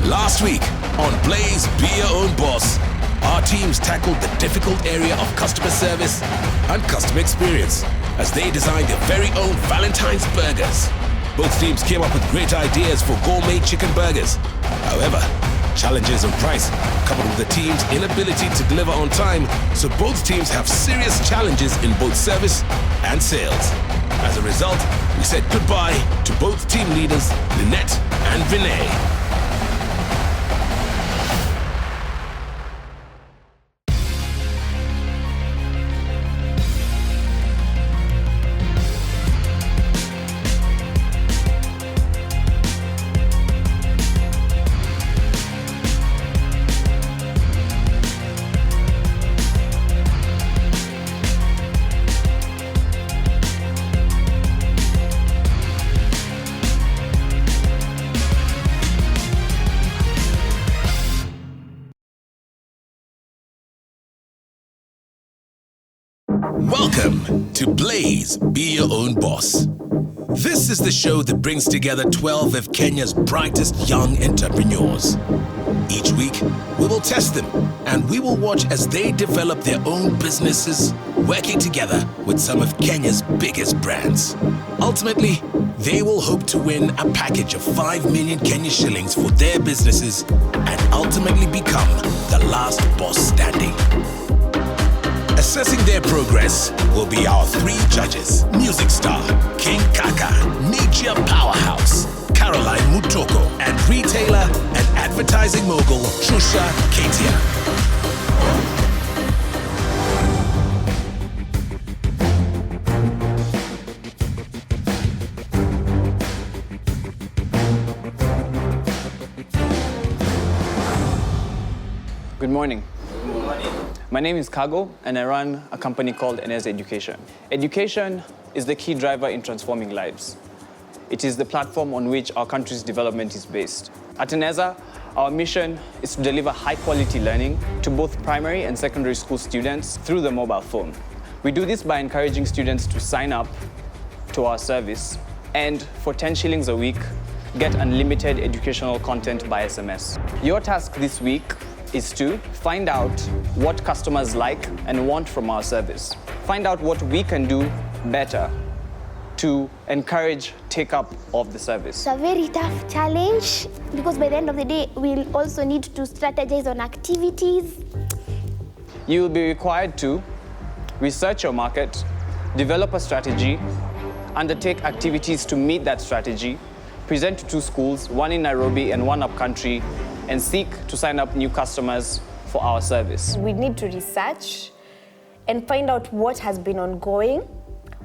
Last week on Blaze Be Your Own Boss, our teams tackled the difficult area of customer service and customer experience as they designed their very own Valentine's burgers. Both teams came up with great ideas for gourmet chicken burgers. However, challenges on price coupled with the team's inability to deliver on time, so both teams have serious challenges in both service and sales. As a result, we said goodbye to both team leaders, Lynette and Vinay. Welcome to Blaze Be Your Own Boss. This is the show that brings together 12 of Kenya's brightest young entrepreneurs. Each week, we will test them and we will watch as they develop their own businesses, working together with some of Kenya's biggest brands. Ultimately, they will hope to win a package of 5 million Kenya shillings for their businesses and ultimately become the last boss standing. Assessing their progress will be our 3 judges: music star King Kaka, media powerhouse Caroline Mutoko, and retailer and advertising mogul Trusha Ketia. Good morning. My name is Kago, and I run a company called Eneza Education. Education is the key driver in transforming lives. It is the platform on which our country's development is based. At Eneza, our mission is to deliver high-quality learning to both primary and secondary school students through the mobile phone. We do this by encouraging students to sign up to our service and, for 10 shillings a week, get unlimited educational content by SMS. Your task this week is to find out what customers like and want from our service. Find out what we can do better to encourage take-up of the service. It's a very tough challenge because by the end of the day, we'll also need to strategize on activities. You will be required to research your market, develop a strategy, undertake activities to meet that strategy, present to 2 schools, one in Nairobi and one upcountry, and seek to sign up new customers for our service. We need to research and find out what has been ongoing,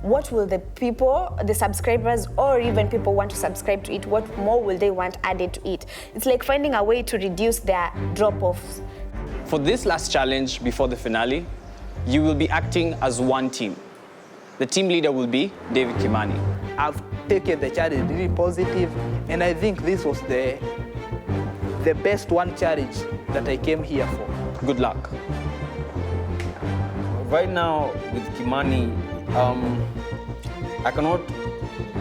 what will the people, the subscribers, or even people want to subscribe to it, what more will they want added to it. It's like finding a way to reduce their drop-offs. For this last challenge before the finale, you will be acting as one team. The team leader will be David Kimani. I've taken the challenge really positive, and I think this was the best one challenge that I came here for. Good luck. Right now with Kimani, I cannot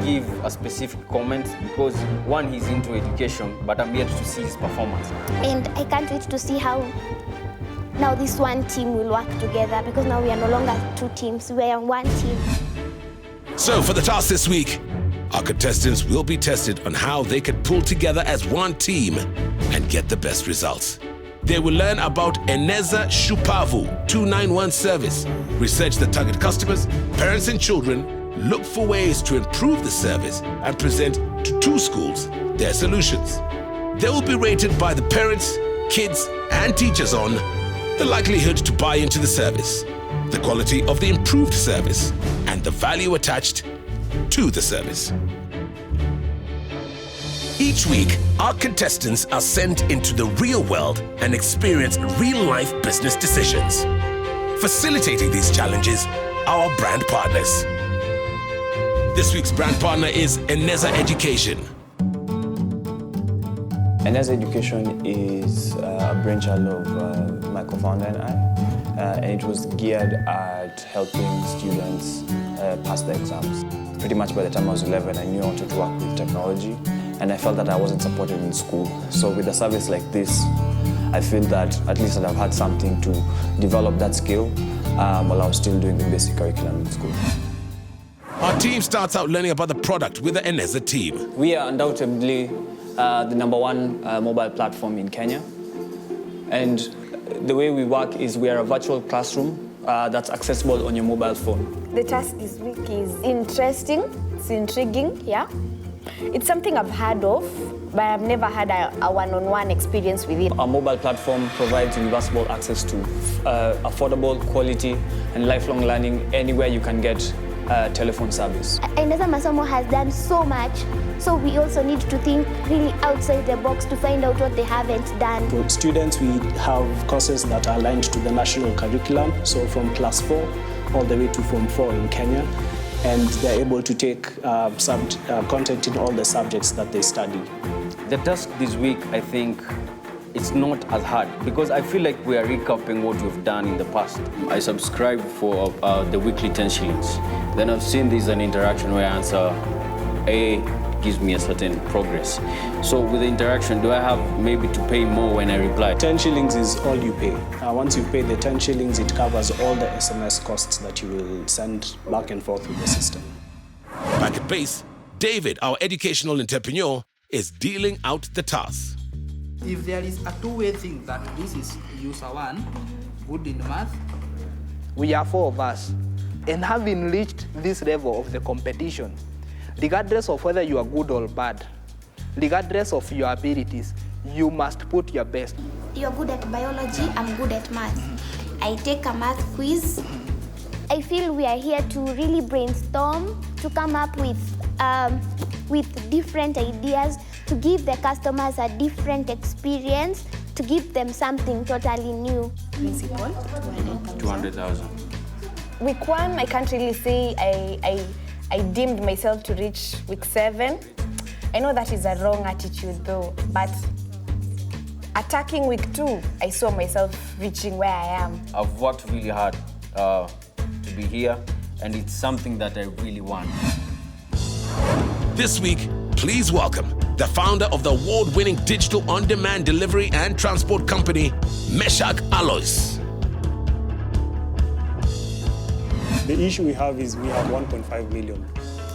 give a specific comment because one, he's into education, but I'm yet to see his performance. And I can't wait to see how now this one team will work together because now we are no longer 2 teams, we are one team. So for the task this week, our contestants will be tested on how they can pull together as one team and get the best results. They will learn about Eneza Shupavu 291 service, research the target customers, parents and children, look for ways to improve the service and present to 2 schools their solutions. They will be rated by the parents, kids and teachers on the likelihood to buy into the service, the quality of the improved service, and the value attached to the service. Each week, our contestants are sent into the real world and experience real-life business decisions. Facilitating these challenges, our brand partners. This week's brand partner is Eneza Education. Eneza Education is a brainchild of my co-founder and I, and it was geared at helping students pass their exams. Pretty much by the time I was 11, I knew I wanted to work with technology, and I felt that I wasn't supported in school. So with a service like this, I feel that at least I've had something to develop that skill while I was still doing the basic curriculum in school. Our team starts out learning about the product with the Eneza team. We are undoubtedly the #1 mobile platform in Kenya. And the way we work is we are a virtual classroom that's accessible on your mobile phone. The task this week is interesting, it's intriguing, yeah. It's something I've heard of, but I've never had a one-on-one experience with it. Our mobile platform provides universal access to affordable, quality, and lifelong learning anywhere you can get telephone service. Eneza Masomo has done so much, so we also need to think really outside the box to find out what they haven't done. For students, we have courses that are aligned to the national curriculum, so from class 4 all the way to Form 4 in Kenya, and they're able to take content in all the subjects that they study. The task this week, I think, it's not as hard because I feel like we are recapping what we've done in the past. I subscribe for the weekly 10 shillings. Then I've seen there's an interaction where answer A gives me a certain progress. So with the interaction, do I have maybe to pay more when I reply? 10 shillings is all you pay. Once you pay the 10 shillings, it covers all the SMS costs that you will send back and forth with the system. Back at base, David, our educational entrepreneur, is dealing out the task. If there is a two-way thing that this is user 1, good in math, we are 4 of us. And having reached this level of the competition, regardless of whether you are good or bad, regardless of your abilities, you must put your best. You're good at biology, I'm good at math. I take a math quiz. I feel we are here to really brainstorm, to come up with different ideas, to give the customers a different experience, to give them something totally new. Principal, 200,000. Week 1, I can't really say I deemed myself to reach week 7. I know that is a wrong attitude though, but attacking week 2, I saw myself reaching where I am. I've worked really hard to be here, and it's something that I really want. This week, please welcome the founder of the award-winning digital on-demand delivery and transport company, Meshach Alois. The issue we have is we have 1.5 million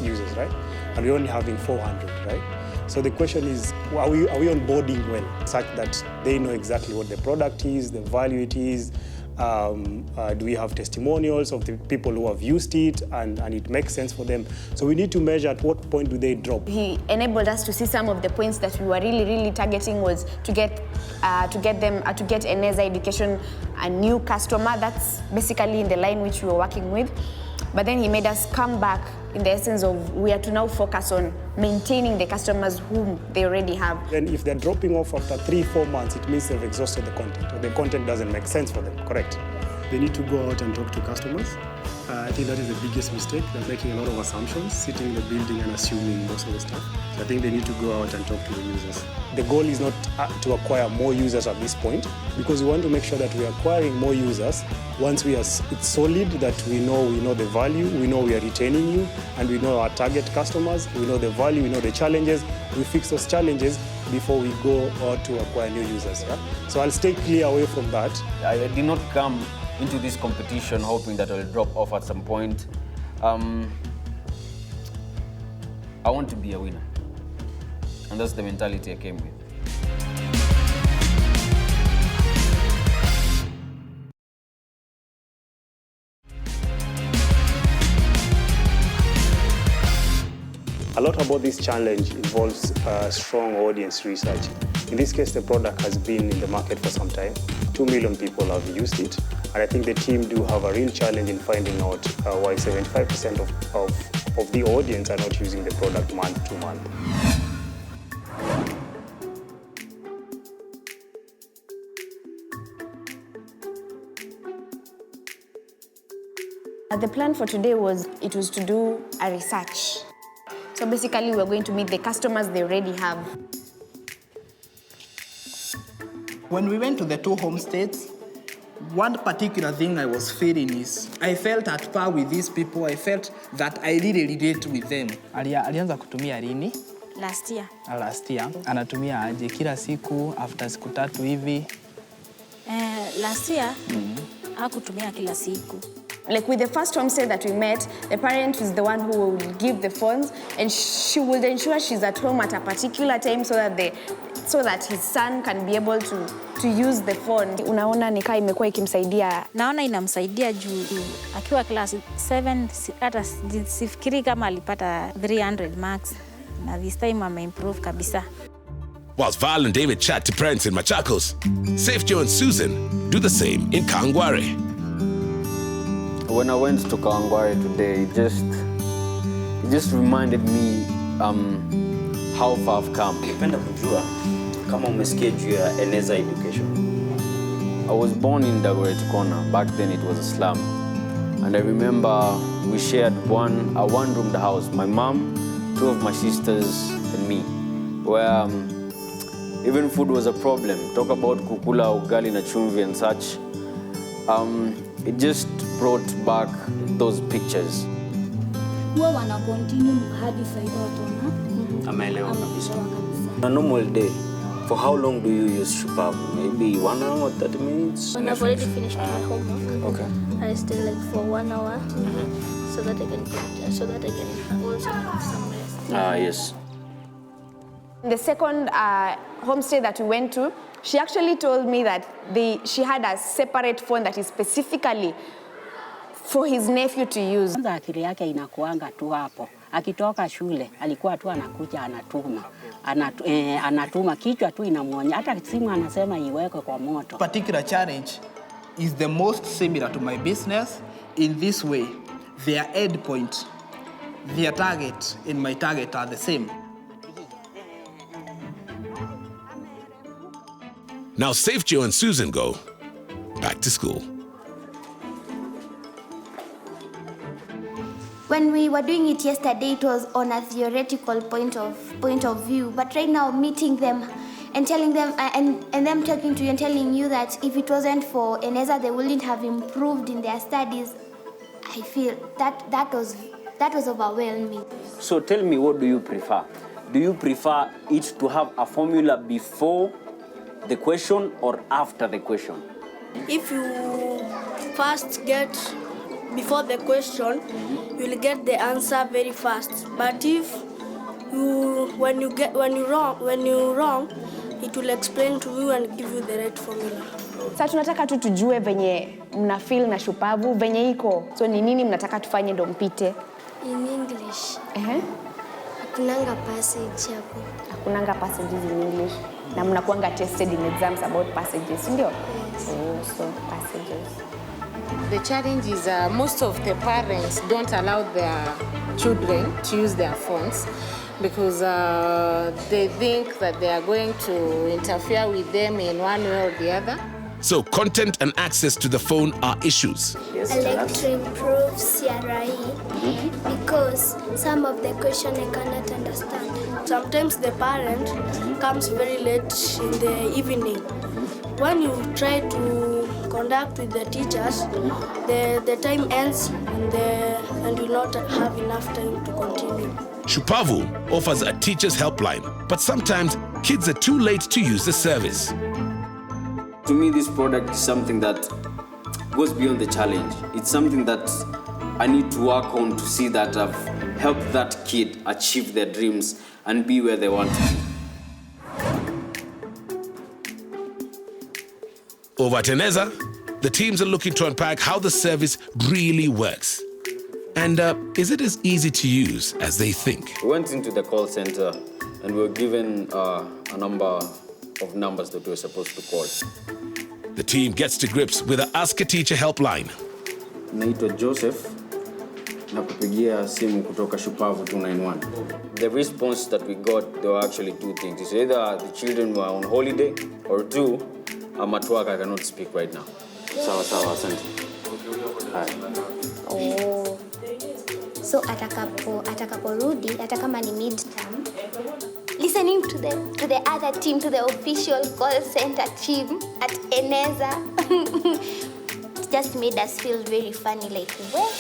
users, right? And we're only having 400, right? So the question is, are we onboarding well, such that they know exactly what the product is, the value it is? Do we have testimonials of the people who have used it and it makes sense for them? So we need to measure at what point do they drop. He enabled us to see some of the points that we were really targeting was to get Eneza Education a new customer. That's basically in the line which we were working with. But then he made us come back in the essence of we are to now focus on maintaining the customers whom they already have. Then if they're dropping off after 3-4 months, it means they've exhausted the content, or the content doesn't make sense for them, correct? They need to go out and talk to customers. I think that is the biggest mistake. They're making a lot of assumptions, sitting in the building and assuming most of the stuff. So I think they need to go out and talk to the users. The goal is not to acquire more users at this point, because we want to make sure that we are acquiring more users once it's solid, that we know the value, we know we are retaining you, and we know our target customers, we know the value, we know the challenges. We fix those challenges before we go out to acquire new users. Yeah? So I'll stay clear away from that. I did not come into this competition hoping that I'll drop off at some point. I want to be a winner. And that's the mentality I came with. A lot about this challenge involves strong audience research. In this case, the product has been in the market for some time. 2 million people have used it. And I think the team do have a real challenge in finding out why 75% of the audience are not using the product month to month. The plan for today was to do a research. So basically, we're going to meet the customers they already have. When we went to the 2 home states, one particular thing I was feeling is I felt at par with these people. I felt that I really relate with them. Alianza kutumia lini? Last year. Last year. Anatumia aje kila siku after siku 3 hivi? Last year, hakutumia kila siku. Like with the first homestay that we met, the parent is the one who will give the phones, and she will ensure she's at home at a particular time so that his son can be able to use the phone. Unaona nikaa imekuwa ikimsaidia. Naona inamsaidia juu akiwa class 7 hata sifikiri kama alipata 300 marks. Na this time ameimprove kabisa. Whilst Val and David chat to parents in Machakos, Safe Joe and Susan do the same in Kawangware. When I went to Kawangware today, it just reminded me how far I've come. Ningependa kujua kama umesikia juu ya Eneza Education. I was born in Dagoretti Corner. Back then it was a slum. And I remember we shared a one-roomed house. My mom, 2 of my sisters, and me. Where even food was a problem. Talk about kukula ugali na chumvi and such. It just brought back those pictures. Huwa wana continue hadi faida wataona. Ameelewa kabisa. On a normal day, for how long do you use Shupavu? Maybe 1 hour or 30 minutes? When I've already finished my homework, okay. I stay like for 1 hour so that I can also have some rest. Yes. The second homestay that we went to, she actually told me that she had a separate phone that is specifically for his nephew to use. Akili yake inakuanga tu hapo. Akitoka shule, alikuwa tu anakuja anatuma kichwa tu inamuonya. Hata simu anasema iwekwe kwa moto. Particular challenge is the most similar to my business in this way. Their end point, their target and my target are the same. Now Safe Joe and Susan go back to school. When we were doing it yesterday, it was on a theoretical point of view. But right now, meeting them and telling them and them talking to you and telling you that if it wasn't for Eneza, they wouldn't have improved in their studies. I feel that was overwhelming. So tell me, what do you prefer? Do you prefer it to have a formula before the question or after the question? If you first get before the question, you'll get the answer very fast. But if when you're wrong, it will explain to you and give you the right formula. Sasa tunataka tu tujue venye mna feel na Shupavu venye iko. So ni nini mnataka tufanye ndo mpite? In English. Hakunanga passage hapo. Hakunanga passages in English. Na mnakuanga tested in exams about passages, ndio? Yes. So passages. The challenge is most of the parents don't allow their children to use their phones because they think that they are going to interfere with them in one way or the other. So content and access to the phone are issues. Yes, I like to improve CRE because some of the questions I cannot understand. Sometimes the parent comes very late in the evening. When you try to conduct with the teachers, the time ends and you not have enough time to continue. Shupavu offers a teacher's helpline, but sometimes kids are too late to use the service. To me, this product is something that goes beyond the challenge. It's something that I need to work on to see that I've helped that kid achieve their dreams and be where they want to be. Over at Eneza, the teams are looking to unpack how the service really works. And is it as easy to use as they think? We went into the call center and we were given a number of numbers that we were supposed to call. The team gets to grips with the Ask a Teacher helpline. Naitwa Joseph, nakupigia simu kutoka Shupavu 291. The response that we got, there were actually 2 things. It's either the children were on holiday, or 2, I'm at work, I cannot speak right now. Sawa, asante. Oh. So atakaporudi, hata kama ni midterm, listening to the other team, to the official call center team at Eneza, it just made us feel very funny, like, well,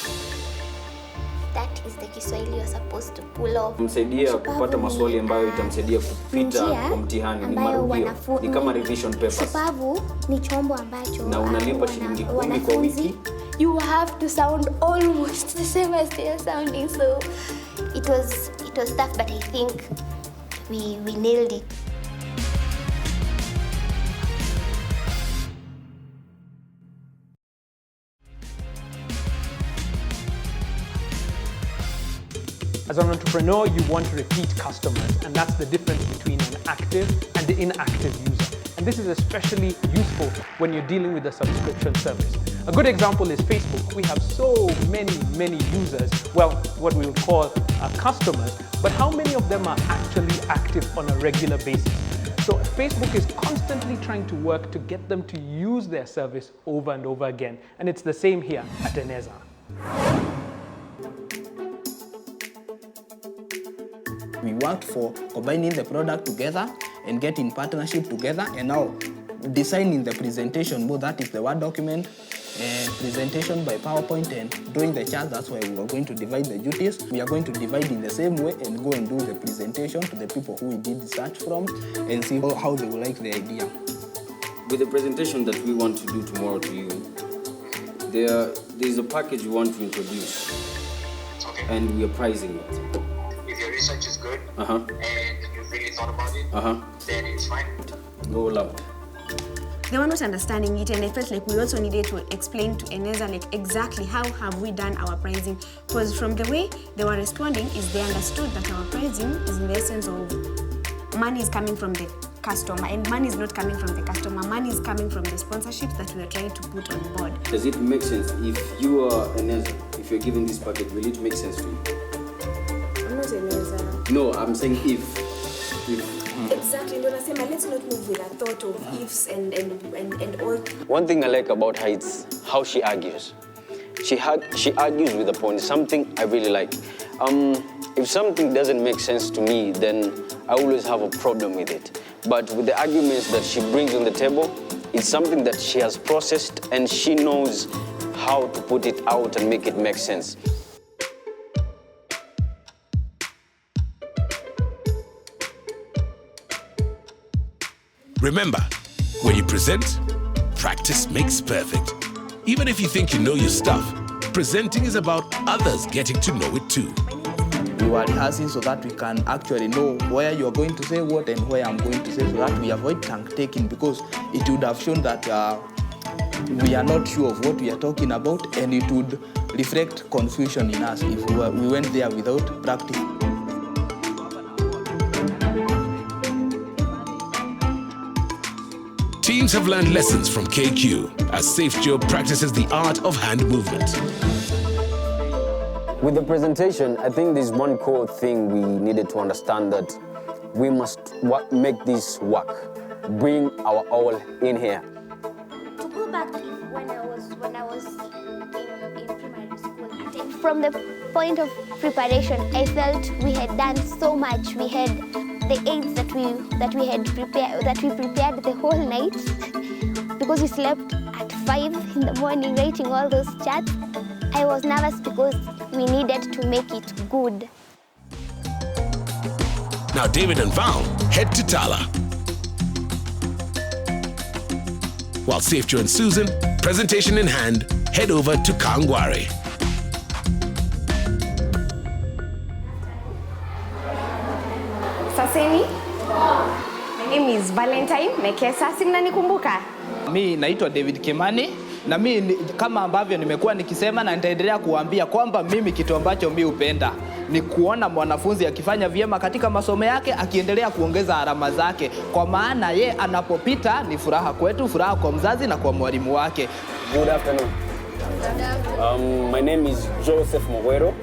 that is the Kiswahili you're supposed to pull off. Msaidia kupata maswali ambayo itamsaidia kupita kwa mtihani, ni marudio, ni kama revision papers. Shupavu ni chombo ambacho na unalipa shilingi 10 kwa wiki. You have to sound almost the same as they are sounding, so it was tough, but I think we nailed it. As an entrepreneur, you want to repeat customers, and that's the difference between an active and the inactive user. And this is especially useful when you're dealing with a subscription service. A good example is Facebook. We have so many users, well, what we would call customers, but how many of them are actually active on a regular basis? So Facebook is constantly trying to work to get them to use their service over and over again. And it's the same here at Eneza. We worked for combining the product together and getting partnership together, and now designing the presentation, both that is the Word document, presentation by PowerPoint, and doing the chart. That's why we were going to divide the duties. We are going to divide in the same way and go and do the presentation to the people who we did research from and see how they will like the idea. With the presentation that we want to do tomorrow to you, there's a package we want to introduce, and we are pricing it. Your research is good and you've really thought about it, then it's fine. Go loud. They were not understanding it, and I felt like we also needed to explain to Eneza like exactly how have we done our pricing, because from the way they were responding is they understood that our pricing is in the essence of money is coming from the customer, and money is not coming from the customer, money is coming from the sponsorships that we are trying to put on board. Does it make sense if you are Eneza, if you're given this package, will it make sense to you? No, I'm saying if. Exactly, let's not move with a thought of ifs and all. One thing I like about her is how she argues. She argues with a point, something I really like. If something doesn't make sense to me, then I always have a problem with it. But with the arguments that she brings on the table, it's something that she has processed and she knows how to put it out and make it make sense. Remember, when you present, practice makes perfect. Even if you think you know your stuff, presenting is about others getting to know it too. We are rehearsing so that we can actually know where you are going to say what and where I'm going to say, so that we avoid tongue taking, because it would have shown that we are not sure of what we are talking about, and it would reflect confusion in us if we went there without practice. Teams have learned lessons from KQ as SafeJob practices the art of hand movement. With the presentation, I think there's one core thing we needed to understand, that we must make this work, bring our all in here. To go back to when I was in primary school, from the point of preparation, I felt we had done so much. We had the aids that we prepared the whole night, because we slept at 5 in the morning writing all those charts. I was nervous because we needed to make it good. Now David and Val head to Tala, while SafeJob and Susan, presentation in hand, head over to Kangware. Saseni, my name is Valentine Mekesa, si mnanikumbuka? Mi naitwa David Kimani, na mi kama ambavyo nimekuwa nikisema na nitaendelea kuambia kwamba mimi kitu ambacho mi upenda ni kuona mwanafunzi akifanya vyema katika masomo yake, akiendelea kuongeza alama zake, kwa maana ye anapopita ni furaha kwetu, furaha kwa mzazi na kwa mwalimu wake. Good afternoon. My name is Joseph Mogwero.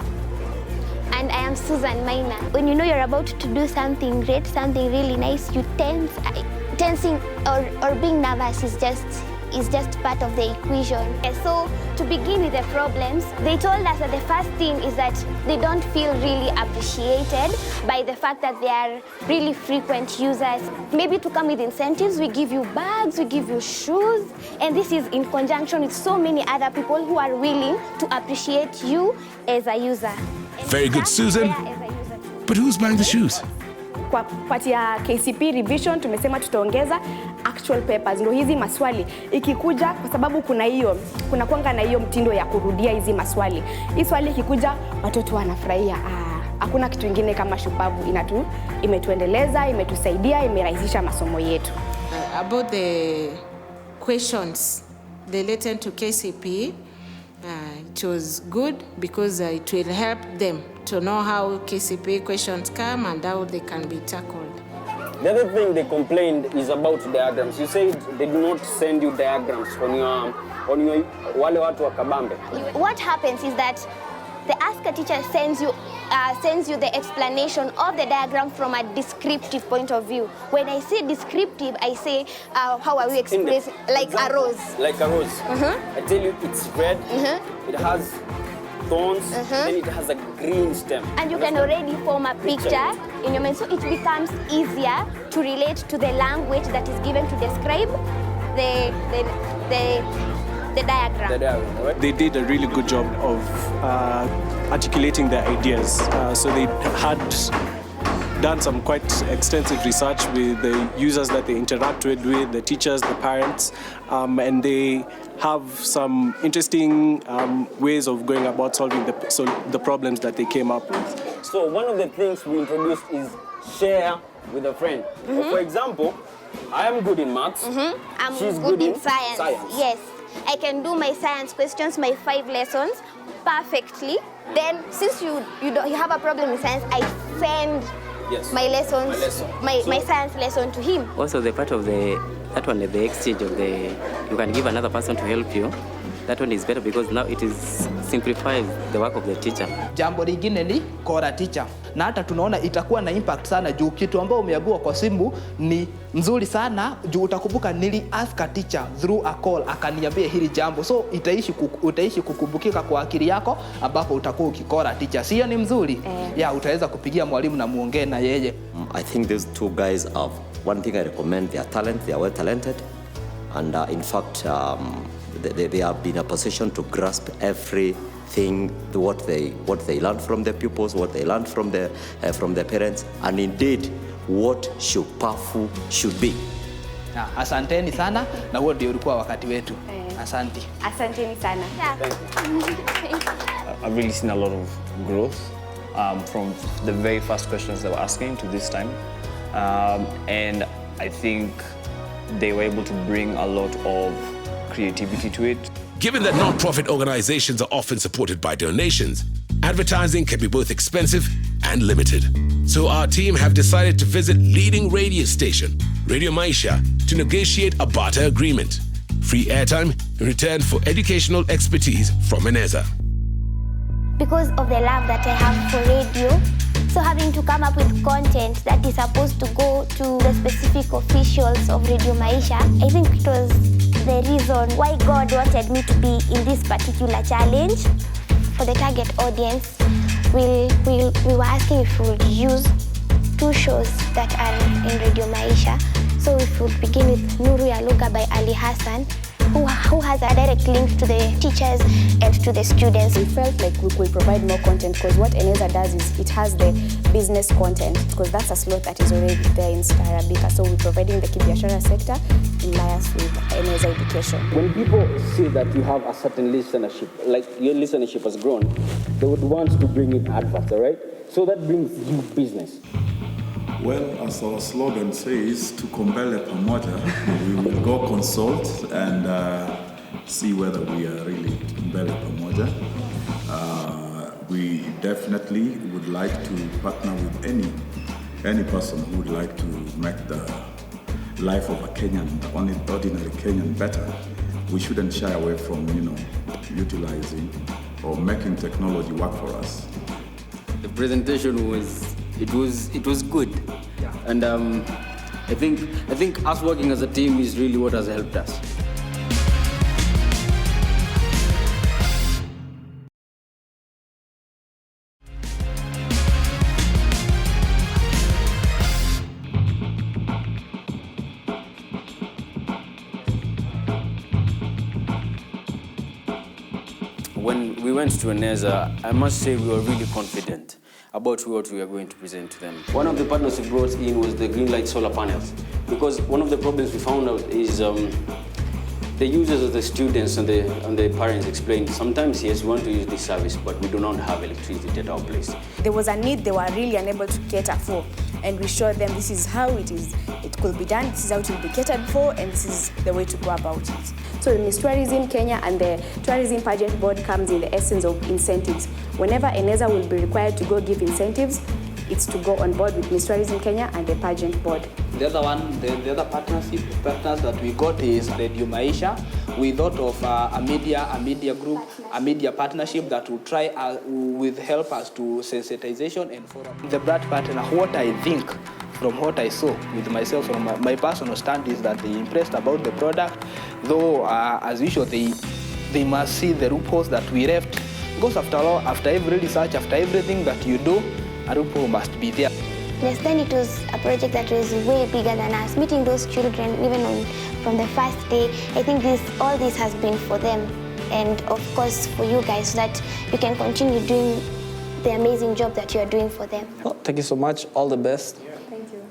And I am Susan Maina. When you know you're about to do something great, something really nice, you tensing or being nervous is just is just part of the equation. And so to begin with the problems, they told us that the first thing is that they don't feel really appreciated by the fact that they are really frequent users. Maybe to come with incentives, we give you bags, we give you shoes, and this is in conjunction with so many other people who are willing to appreciate you as a user. Very good, Susan. But who's buying the shoes? Kwa part ya KCP revision tumesema tutaongeza actual papers. Ndio hizi maswali ikikuja, kwa sababu kuna kuanga na hiyo mtindo ya kurudia hizi maswali. Hii swali ikikuja watoto wanafurahia. Hakuna kitu kingine kama shupavu imetuendeleza, imetusaidia, imerahisisha masomo yetu. About the questions related to KCP, it was good because it will help them to know how KCP questions come and how they can be tackled. The other thing they complained is about diagrams. You said they do not send you diagrams on your wale watu wa Kabambe. What happens is that the Ask a Teacher sends you the explanation of the diagram from a descriptive point of view. When I say descriptive, I say how are we expressing, like a rose. Like a rose. I tell you, it's red. It has thorns. Then it has a green stem. And you can already form a picture in your mind, so it becomes easier to relate to the language that is given to describe the diagram. The diagram, right? They did a really good job of articulating their ideas. So they had done some quite extensive research with the users that they interacted with, the teachers, the parents, and they have some interesting ways of going about solving the problems that they came up with. So one of the things we introduced is share with a friend. For example, I am good in maths. I'm She's good in science. Yes. I can do my science questions, my 5 lessons perfectly. Then, since you have a problem in science, I send my lessons, my science lesson to him. Also, the part of the exchange of you can give another person to help you. That one is better because now it simplifies the work of the teacher. Jambo lingine ni Kora Teacher. Na hata tunaona itakuwa na impact sana juu kitu ambao umeagua kwa simu ni nzuri sana juu utakumbuka nili ask a teacher through a call akaniambia hili jambo. So utaishi kukumbukika kwa akili yako ambapo utakuwa ukikora teacher. Sio ni mzuri? Utaweza kupigia mwalimu na muongee na yeye. I think these two guys have one thing I recommend, their talent, they are well talented. And in fact, they have been in a position to grasp everything, what they learn from their pupils, what they learn from their parents, and indeed what Shupavu should be. Asanteni sana na huo ndio ulikuwa wakati wetu. Asante. Asanteni sana. I've really seen a lot of growth from the very first questions they were asking to this time. And I think they were able to bring a lot of creativity to it. Given that non-profit organizations are often supported by donations, advertising can be both expensive and limited. So our team have decided to visit leading radio station, Radio Maisha, to negotiate a barter agreement. Free airtime in return for educational expertise from Eneza. Because of the love that I have for radio, so having to come up with content that is supposed to go to the specific officials of Radio Maisha, I think it was the reason why God wanted me to be in this particular challenge. For the target audience, we were asking if we would use 2 shows that are in Radio Maisha. So if we would begin with Nuru ya Lugha by Ali Hassan, who has a direct link to the teachers and to the students. We felt like we could provide more content because what Eneza does is it has the business content because that's a slot that is already there in Star Arabica. So we're providing the Kibiashara sector in alliance with Eneza Education. When people see that you have a certain listenership, like your listenership has grown, they would want to bring in adverts, right? So that brings you business. Well, as our slogan says, tukombele pamoja, we will go consult and see whether we are really mbele pamoja. We definitely would like to partner with any person who would like to make the life of a Kenyan, ordinary Kenyan, better. We shouldn't shy away from, utilizing or making technology work for us. The presentation was good, and I think us working as a team is really what has helped us. when we went to Eneza, I must say we were really confident about what we are going to present to them. One of the partners we brought in was the Green Light solar panels, because one of the problems we found out is the users of the students and the parents explained, sometimes, yes, we want to use this service, but we do not have electricity at our place. There was a need they were really unable to cater for, and we showed them this is how it could be done, this is how it will be catered for, and this is the way to go about it. So Miss Tourism Kenya and the Tourism Pageant Board comes in the essence of incentives. Whenever Eneza will be required to go give incentives, it's to go on board with Miss Tourism Kenya and the Pageant Board. The other partners that we got is Radio Maisha. We thought of a media group, a media partnership that will try with help us to sensitization and forum. The brand partner, what I think from what I saw with myself, from my personal stand, is that they impressed about the product, though as usual they must see the loopholes that we left. Because after all, after every research, after everything that you do, a loophole must be there. Yes, then it was a project that was way bigger than us. Meeting those children, even from the first day, I think all this has been for them, and of course for you guys, so that you can continue doing the amazing job that you are doing for them. Well, thank you so much. All the best. Thank you.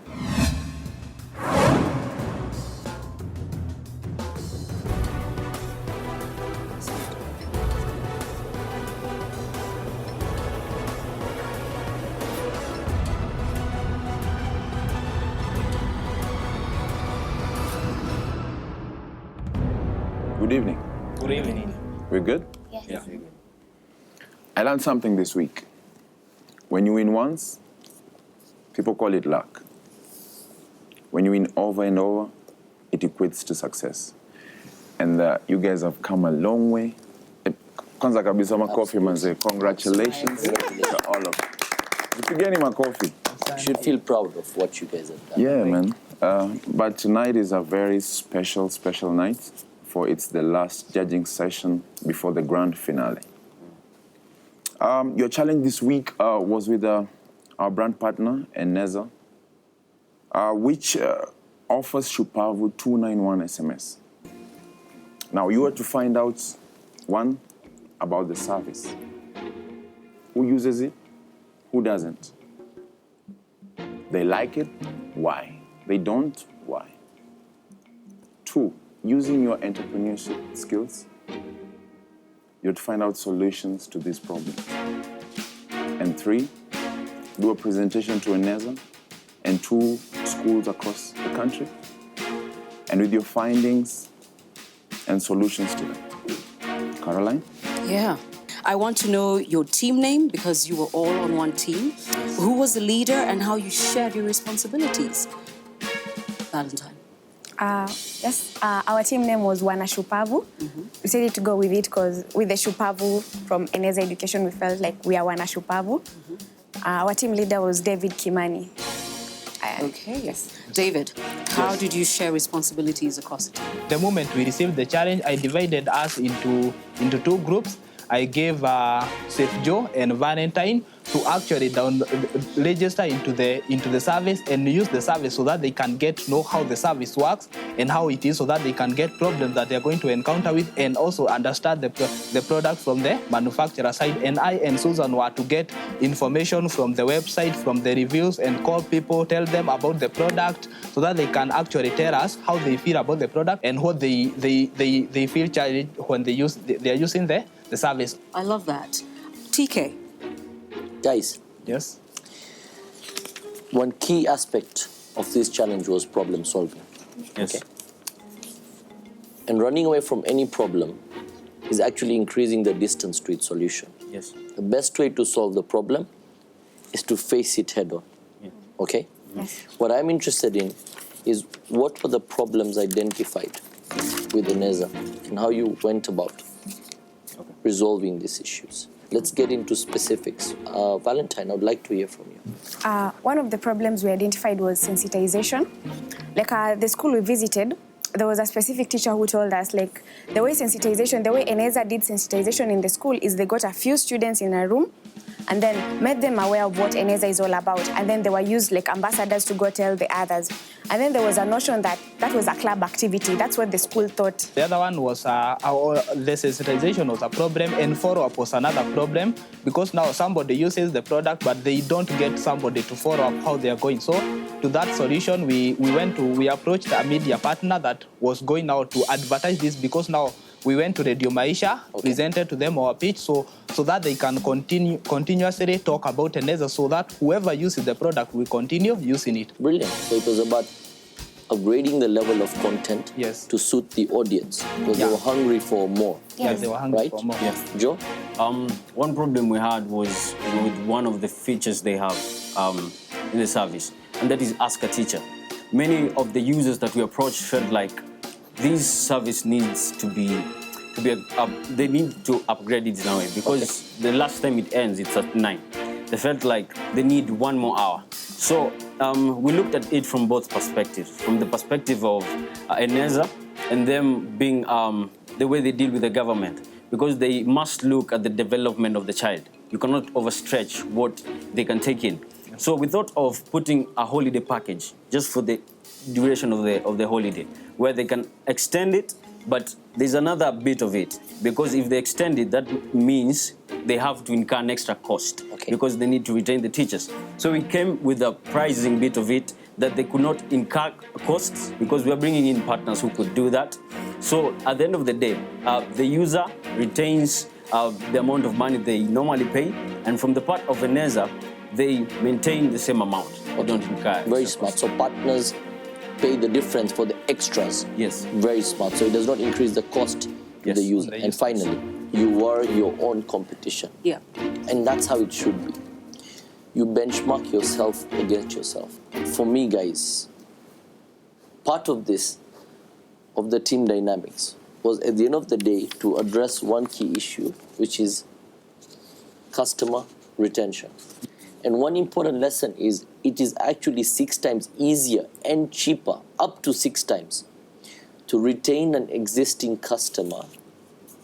Good evening. Good evening. We're good? Yes. Yeah. I learned something this week. When you win once, people call it luck. When you win over and over, it equates to success. And you guys have come a long way. Kwanza kabisa makofi manze. Congratulations to all of you. Jipigeni makofi. You should feel proud of what you guys have done. Yeah, man. But tonight is a very special night, for it's the last judging session before the grand finale. Your challenge this week was with our brand partner, Eneza, which offers Shupavu 291 SMS. Now, you were to find out, one, about the service. Who uses it? Who doesn't? They like it? Why? They don't? Why? Two, using your entrepreneurship skills, you'll find out solutions to these problems. And three, do a presentation to Eneza and 2 schools across the country, and with your findings and solutions to them. Caroline? Yeah. I want to know your team name, because you were all on one team. Who was the leader and how you shared your responsibilities? Valentine. Yes, our team name was Wana Shupavu. We decided to go with it because with the Shupavu from Eneza Education, we felt like we are Wana Shupavu. Our team leader was David Kimani. Okay. Yes. David, how did you share responsibilities across the team? The moment we received the challenge, I divided us into 2 groups. I gave Safe Joe and Valentine to actually register into the service and use the service so that they can know how the service works and how it is, so that they can get problems that they're going to encounter with, and also understand the product from the manufacturer side. And I and Susan were to get information from the website, from the reviews, and call people, tell them about the product, so that they can actually tell us how they feel about the product and what they feel challenged when they are using the service. I love that. TK. Guys. Yes? One key aspect of this challenge was problem solving. Yes. Okay. And running away from any problem is actually increasing the distance to its solution. Yes. The best way to solve the problem is to face it head on. Yeah. Okay? Yes. What I'm interested in is what were the problems identified with Eneza and how you went about resolving these issues. Let's get into specifics. Valentine, I would like to hear from you. One of the problems we identified was sensitization. Like the school we visited, there was a specific teacher who told us, like, the way Eneza did sensitization in the school is they got a few students in a room and then made them aware of what Eneza is all about. And then they were used like ambassadors to go tell the others. And then there was a notion that that was a club activity. That's what the school thought. The other one was the sensitization was a problem, and follow-up was another problem, because now somebody uses the product, but they don't get somebody to follow up how they are going. So to that solution, we approached a media partner that was going out to advertise this, because now we went to Radio Maisha, presented to them our pitch, so that they can continuously talk about Eneza, so that whoever uses the product will continue using it. Brilliant. So it was about upgrading the level of content to suit the audience, because they were hungry for more. Yes, they were hungry for more. Yes. Joe? One problem we had was with one of the features they have in the service, and that is Ask a Teacher. Many of the users that we approached felt like this service needs they need to upgrade it in a way, because the last time it ends, it's at 9. They felt like they need 1 more hour. So we looked at it from both perspectives, from the perspective of Eneza and them being the way they deal with the government, because they must look at the development of the child. You cannot overstretch what they can take in. So we thought of putting a holiday package just for the duration of the holiday, where they can extend it, but there's another bit of it, because if they extend it, that means they have to incur an extra cost, because they need to retain the teachers. So we came with a pricing bit of it that they could not incur costs, because we are bringing in partners who could do that. So at the end of the day, the user retains the amount of money they normally pay, and from the part of Eneza, they maintain the same amount. Or don't incur. Very smart. So partners pay the difference for the extras. Yes. Very smart. So it does not increase the cost to the user. And finally, you are your own competition. Yeah. And that's how it should be. You benchmark yourself against yourself. For me, guys, part of this, of the team dynamics, was at the end of the day to address one key issue, which is customer retention. And one important lesson is it is actually 6 times easier and cheaper, up to 6 times, to retain an existing customer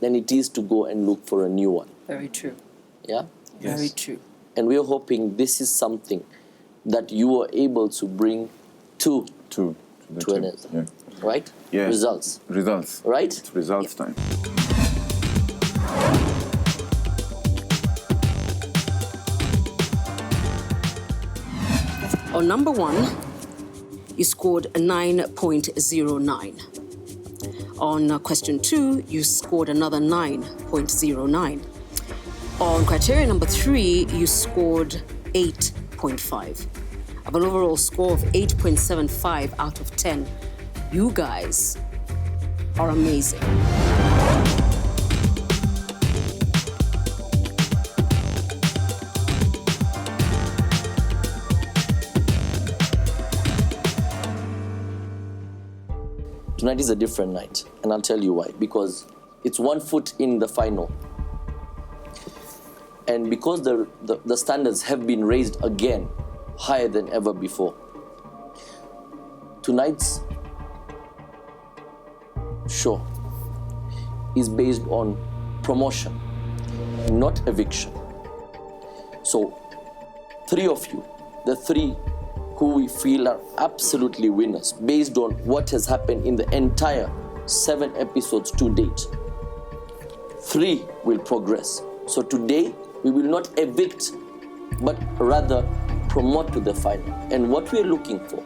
than it is to go and look for a new one. Very true. Yeah? Yes. Very true. And we're hoping this is something that you are able to bring to Eneza. Yeah. Right? Yes. Results. Results. Right? It's results time. On number 1, you scored a 9.09. On question 2, you scored another 9.09. On criteria number 3, you scored 8.5. Of an overall score of 8.75 out of 10. You guys are amazing. Tonight is a different night, and I'll tell you why. Because it's 1 foot in the final. And because the standards have been raised again, higher than ever before. Tonight's show is based on promotion, not eviction. So, 3 of you, the 3 who we feel are absolutely winners based on what has happened in the entire 7 episodes to date. 3 will progress. So today, we will not evict, but rather promote to the final. And what we're looking for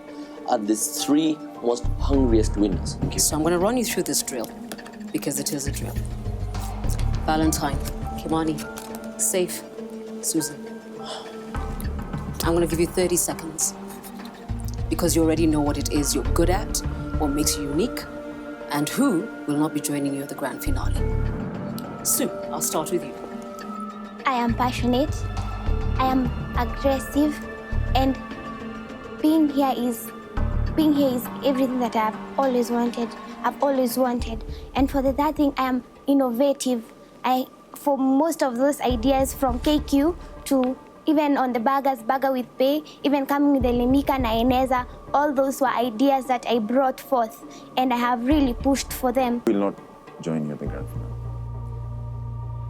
are the 3 most hungriest winners. So I'm going to run you through this drill, because it is a drill. Valentine, Kimani, Safe, Susan. I'm going to give you 30 seconds. Because you already know what it is you're good at, what makes you unique, and who will not be joining you at the grand finale. Sue, I'll start with you. I am passionate, I am aggressive, and being here is everything that I've always wanted. And for the third thing, I am innovative. For most of those ideas, from KQ to even on the burger with pay, even coming with the Limika na Eneza, all those were ideas that I brought forth, and I have really pushed for them. Will not join you at the grand finale.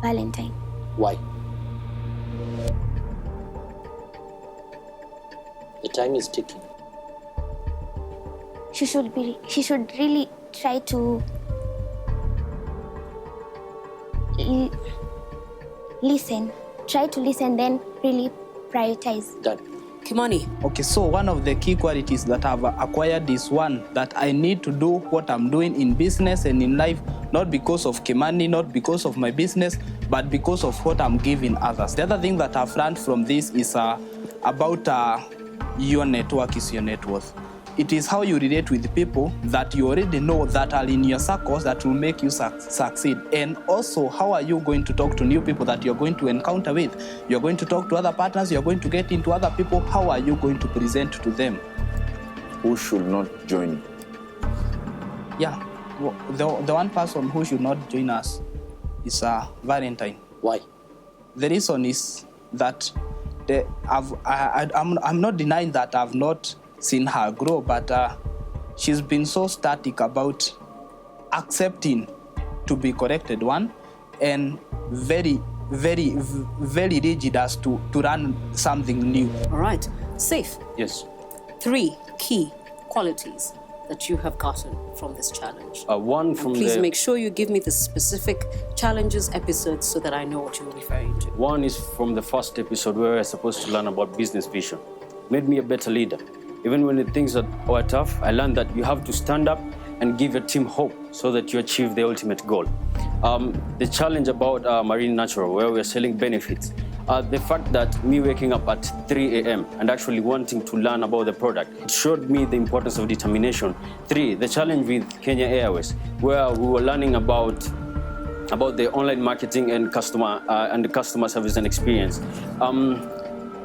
Valentine. Why? The time is ticking. She should really try to listen. Try to listen, then really prioritize. Done. Kimani. Okay, so one of the key qualities that I've acquired is one, that I need to do what I'm doing in business and in life, not because of Kimani, not because of my business, but because of what I'm giving others. The other thing that I've learned from this is about your network is your net worth. It is how you relate with people that you already know that are in your circles that will make you succeed. And also, how are you going to talk to new people that you're going to encounter with? You're going to talk to other partners, you're going to get into other people. How are you going to present to them? Who should not join you? Yeah, the one person who should not join us is Valentine. Why? The reason is that I'm not denying that I've not seen her grow, but she's been so static about accepting to be corrected, one, and very rigid as to run something new. All right. Safe. Yes. 3 key qualities that you have gotten from this challenge. One from Please make sure you give me the specific challenges episodes so that I know what you're referring to. One is from the first episode where we're supposed to learn about business vision. Made me a better leader. Even when the things were tough, I learned that you have to stand up and give your team hope so that you achieve the ultimate goal. The challenge about Marine Natural, where we're selling benefits, the fact that me waking up at 3 a.m. and actually wanting to learn about the product, it showed me the importance of determination. 3, the challenge with Kenya Airways, where we were learning about the online marketing and the customer service and experience.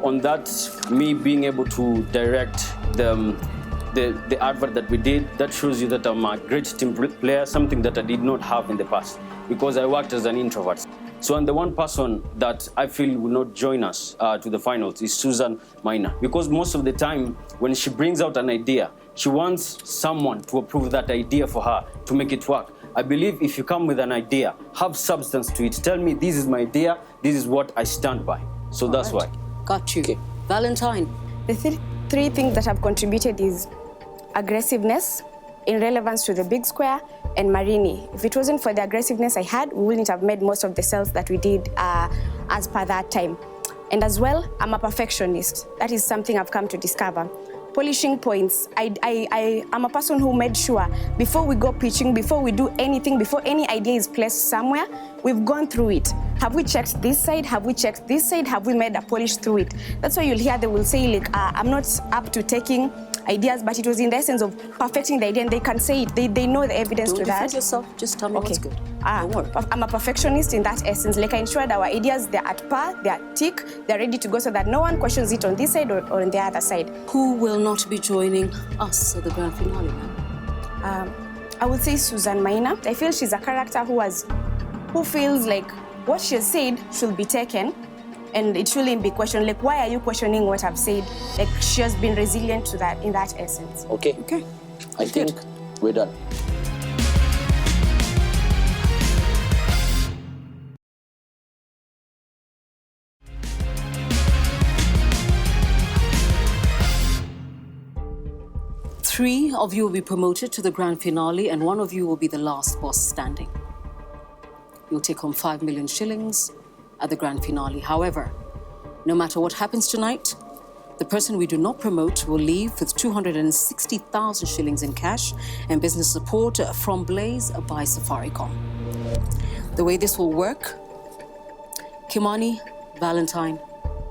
On that, me being able to direct the advert that we did, that shows you that I'm a great team player, something that I did not have in the past because I worked as an introvert. So, and the one person that I feel will not join us to the finals is Susan Maina, because most of the time when she brings out an idea, she wants someone to approve that idea for her to make it work. I believe if you come with an idea, have substance to it. Tell me, this is my idea, this is what I stand by. So that's why. Got you. Okay. Valentine. The three things that have contributed is aggressiveness in relevance to the big square and Marini. If it wasn't for the aggressiveness I had, we wouldn't have made most of the sales that we did as per that time. And as well, I'm a perfectionist. That is something I've come to discover. Polishing points. I'm a person who made sure before we go pitching, before we do anything, before any idea is placed somewhere, we've gone through it. Have we checked this side? Have we checked this side? Have we made a polish through it? That's why you'll hear they will say, like, I'm not up to taking ideas, but it was in the essence of perfecting the idea, and they can say it. They know the evidence to that. Don't defend yourself. Just tell me what's good. I'm a perfectionist in that essence. Like, I ensured our ideas, they're at par, they're tick, they're ready to go so that no one questions it on this side or on the other side. Who will not be joining us at the grand finale, ma'am? I would say Susan Maina. I feel she's a character who feels like what she has said should be taken and it shouldn't be questioned. Like, why are you questioning what I've said? Like, she has been resilient to that in that essence. Okay. I think we're done. Three of you will be promoted to the grand finale, and one of you will be the last boss standing. You'll take home 5 million shillings at the grand finale. However, no matter what happens tonight, the person we do not promote will leave with 260,000 shillings in cash and business support from Blaze by Safaricom. The way this will work, Kimani, Valentine,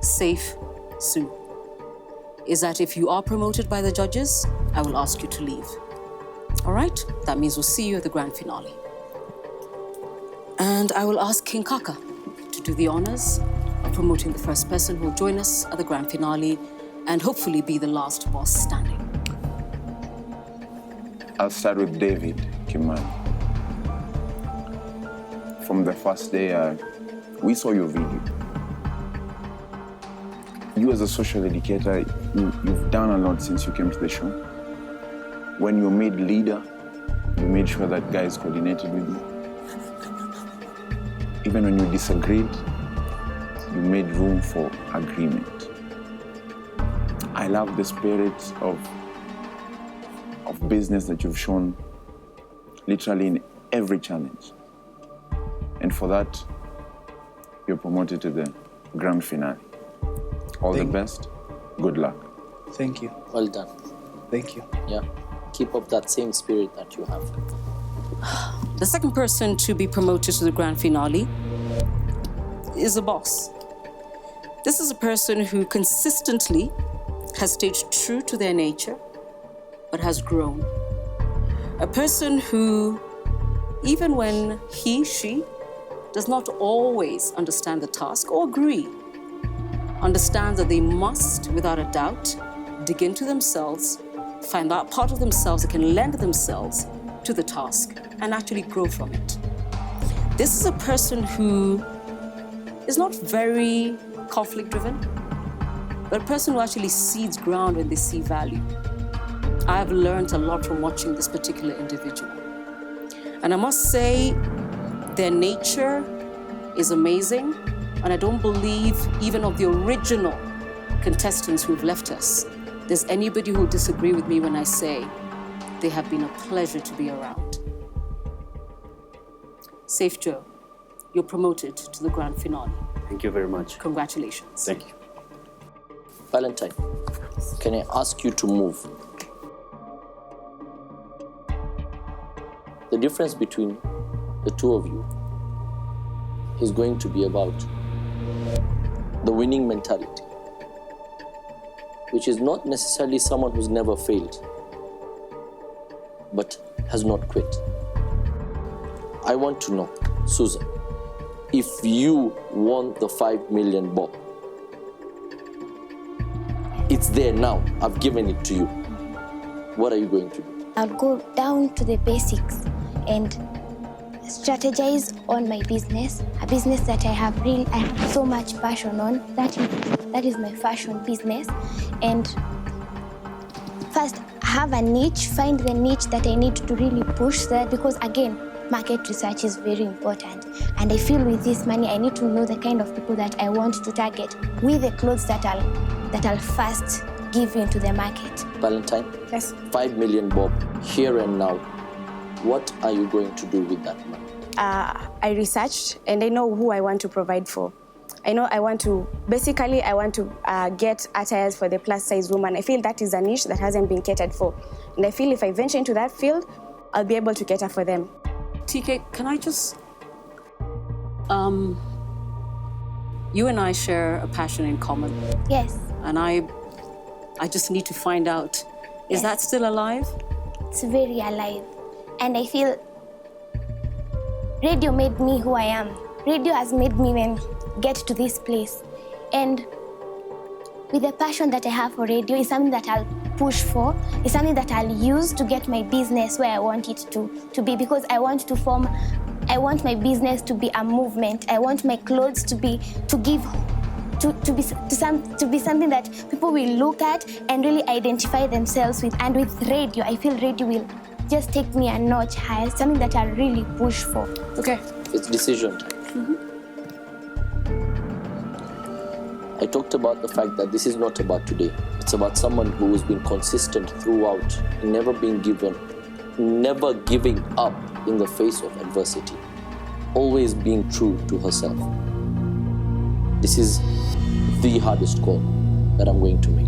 Safe, Sue, is that if you are promoted by the judges, I will ask you to leave. All right? That means we'll see you at the grand finale. And I will ask King Kaka to do the honors of promoting the first person who will join us at the grand finale and hopefully be the last boss standing. I'll start with David Kimani. From the first day we saw your video. You as a social educator, you've done a lot since you came to the show. When you were made leader, you made sure that guys coordinated with you. Even when you disagreed, you made room for agreement. I love the spirit of business that you've shown literally in every challenge. And for that, you're promoted to the grand finale. All the best. Good luck. Thank you. Well done. Thank you. Yeah. Keep up that same spirit that you have. The second person to be promoted to the grand finale is a boss. This is a person who consistently has stayed true to their nature, but has grown. A person who, even when she does not always understand the task or agree, understands that they must, without a doubt, dig into themselves, find that part of themselves that can lend themselves to the task and actually grow from it. This is a person who is not very conflict-driven, but a person who actually seeds ground when they see value. I have learned a lot from watching this particular individual. And I must say, their nature is amazing, and I don't believe even of the original contestants who've left us, there's anybody who will disagree with me when I say they have been a pleasure to be around. Safe Joe, you're promoted to the grand finale. Thank you very much. Congratulations. Thank you. Valentine, can I ask you to move? The difference between the two of you is going to be about the winning mentality, which is not necessarily someone who's never failed, but has not quit. I want to know, Susan, if you won the 5 million bob, it's there now, I've given it to you. What are you going to do? I'll go down to the basics and strategize on my business, a business that I have so much passion on. That is my fashion business. And first, have a niche, find the niche that I need to really push that, because again, market research is very important. And I feel with this money, I need to know the kind of people that I want to target with the clothes that I'll first give into the market. Valentine? Yes. 5 million bob, here and now. What are you going to do with that money? I researched and I know who I want to provide for. I know I want to get attires for the plus size woman. I feel that is a niche that hasn't been catered for. And I feel if I venture into that field, I'll be able to cater for them. TK, can I just... you and I share a passion in common. Yes. And I just need to find out, is that still alive? It's very alive. And I feel radio made me who I am. Radio has made me get to this place. And with the passion that I have for radio, it's something that I'll push for. It's something that I'll use to get my business where I want it to be, because I want my business to be a movement. I want my clothes to be something that people will look at and really identify themselves with. And with radio, I feel radio will just take me a notch higher, something that I really push for. Okay. It's decision time. I talked about the fact that this is not about today. It's about someone who has been consistent throughout, never being given, never giving up in the face of adversity, always being true to herself. This is the hardest call that I'm going to make.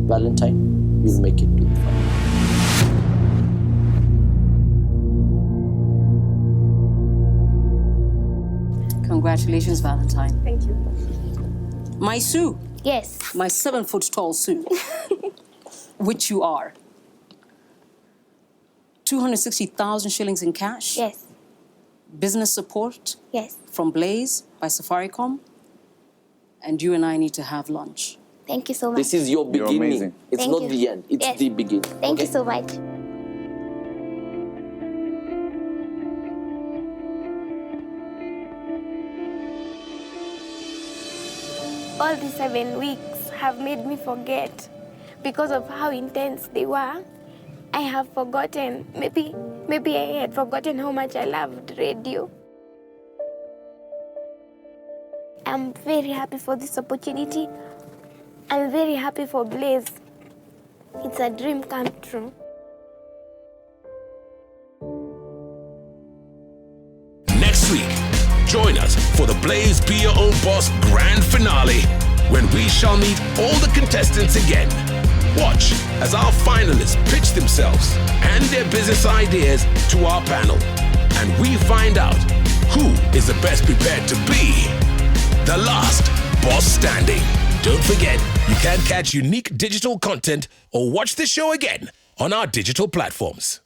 Valentine, you'll make it to the final. Congratulations, Valentine. Thank you. My Sue. Yes. My 7-foot-tall Sue, which you are. 260,000 shillings in cash. Yes. Business support. Yes. From Blaze by Safaricom. And you and I need to have lunch. Thank you so much. This is your beginning. You're amazing. It's Thank not you. the end. It's Yes. the beginning. Thank you okay? so much. All these 7 weeks have made me forget. Because of how intense they were, I have forgotten. Maybe I had forgotten how much I loved radio. I'm very happy for this opportunity. I'm very happy for Blaze. It's a dream come true. Next week, join us for the Blaze Be Your Own Boss grand finale, when we shall meet all the contestants again. Watch as our finalists pitch themselves and their business ideas to our panel, and we find out who is the best prepared to be the last boss standing. Don't forget, you can catch unique digital content or watch the show again on our digital platforms.